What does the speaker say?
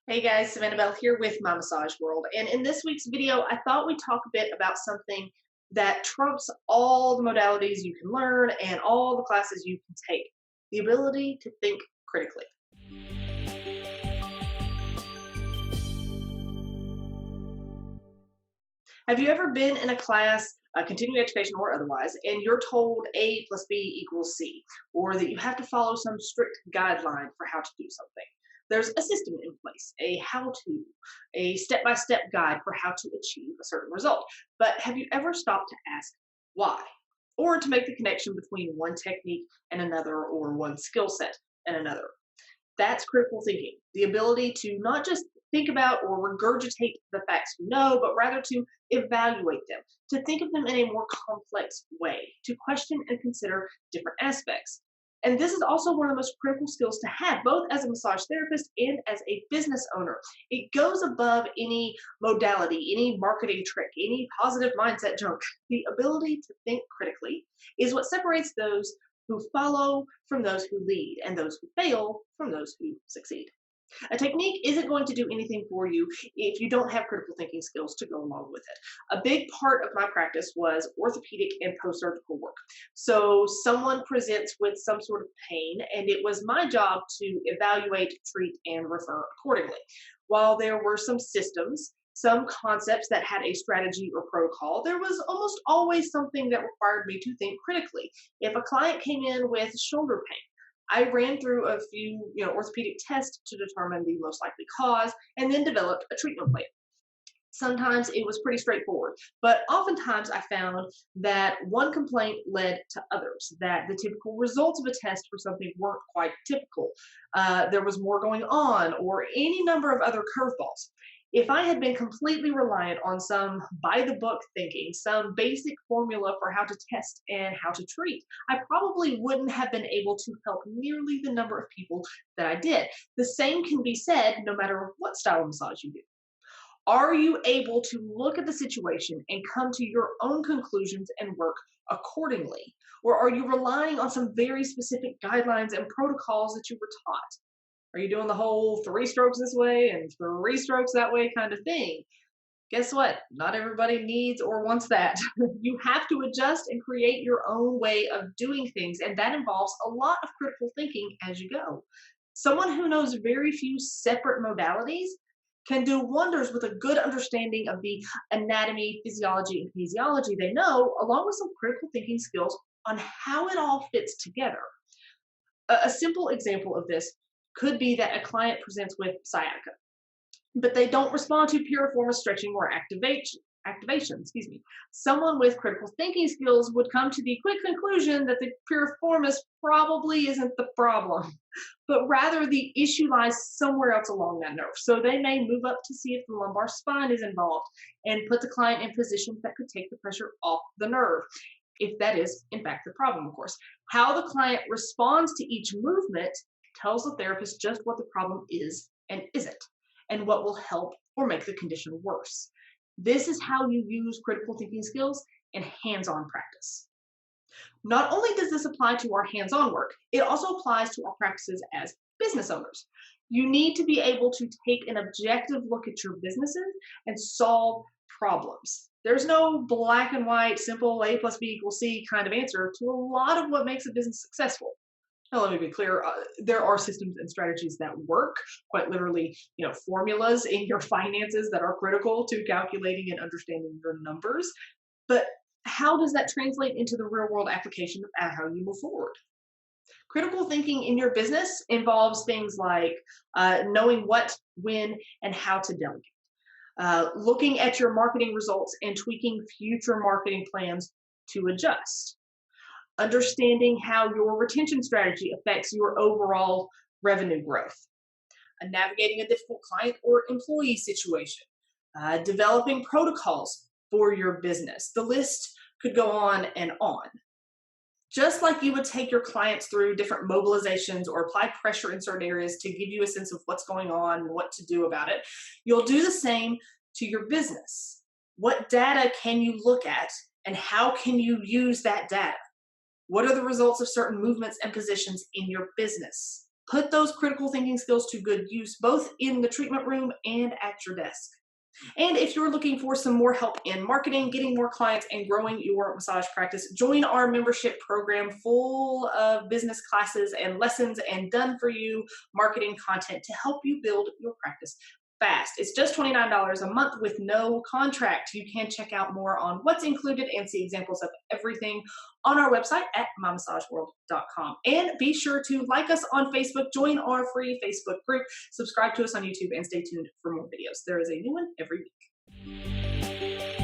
Hey guys, Savannah Bell here with My Massage World. And in this week's video, I thought we'd talk a bit about something that trumps all the modalities you can learn and all the classes you can take: the ability to think critically. Have you ever been in a class, continuing education or otherwise, and you're told A plus B equals C, or that you have to follow some strict guideline for how to do something? There's a system in place, a how to, a step by step guide for how to achieve a certain result. But have you ever stopped to ask why? Or to make the connection between one technique and another, or one skill set and another? That's critical thinking, the ability to not just think about or regurgitate the facts you know, but rather to evaluate them, to think of them in a more complex way, to question and consider different aspects. And this is also one of the most critical skills to have, both as a massage therapist and as a business owner. It goes above any modality, any marketing trick, any positive mindset junk. The ability to think critically is what separates those who follow from those who lead, and those who fail from those who succeed. A technique isn't going to do anything for you if you don't have critical thinking skills to go along with it. A big part of my practice was orthopedic and post surgical work. So, someone presents with some sort of pain, and it was my job to evaluate, treat, and refer accordingly. While there were some systems, some concepts that had a strategy or protocol, there was almost always something that required me to think critically. If a client came in with shoulder pain, I ran through a few, orthopedic tests to determine the most likely cause, and then developed a treatment plan. Sometimes it was pretty straightforward, but oftentimes I found that one complaint led to others, that the typical results of a test for something weren't quite typical. There was more going on, or any number of other curveballs. If I had been completely reliant on some by the book thinking, some basic formula for how to test and how to treat, I probably wouldn't have been able to help nearly the number of people that I did. The same can be said no matter what style of massage you do. Are you able to look at the situation and come to your own conclusions and work accordingly? Or are you relying on some very specific guidelines and protocols that you were taught? Are you doing the whole three strokes this way and three strokes that way kind of thing? Guess what? Not everybody needs or wants that. You have to adjust and create your own way of doing things, and that involves a lot of critical thinking as you go. Someone who knows very few separate modalities can do wonders with a good understanding of the anatomy, physiology, and kinesiology they know, along with some critical thinking skills on how it all fits together. A simple example of this could be that a client presents with sciatica, but they don't respond to piriformis stretching or activation. Excuse me. Someone with critical thinking skills would come to the quick conclusion that the piriformis probably isn't the problem, but rather the issue lies somewhere else along that nerve. So they may move up to see if the lumbar spine is involved and put the client in positions that could take the pressure off the nerve, if that is in fact the problem, of course. How the client responds to each movement tells the therapist just what the problem is and isn't, and what will help or make the condition worse. This is how you use critical thinking skills in hands on practice. Not only does this apply to our hands on work, it also applies to our practices as business owners. You need to be able to take an objective look at your businesses and solve problems. There's no black and white, simple A plus B equals C kind of answer to a lot of what makes a business successful. Now, let me be clear. There are systems and strategies that work, quite literally, formulas in your finances that are critical to calculating and understanding your numbers. But how does that translate into the real world application of how you move forward? Critical thinking in your business involves things like knowing what, when, and how to delegate, looking at your marketing results and tweaking future marketing plans to adjust, understanding how your retention strategy affects your overall revenue growth, navigating a difficult client or employee situation, developing protocols for your business. The list could go on and on. Just like you would take your clients through different mobilizations or apply pressure in certain areas to give you a sense of what's going on and what to do about it, you'll do the same to your business. What data can you look at, and how can you use that data? What are the results of certain movements and positions in your business? Put those critical thinking skills to good use, both in the treatment room and at your desk. And if you're looking for some more help in marketing, getting more clients, and growing your massage practice, join our membership program full of business classes and lessons and done for you marketing content to help you build your practice fast. It's just $29 a month with no contract. You can check out more on what's included and see examples of everything on our website at mymassageworld.com. And be sure to like us on Facebook, join our free Facebook group, subscribe to us on YouTube, and stay tuned for more videos. There is a new one every week.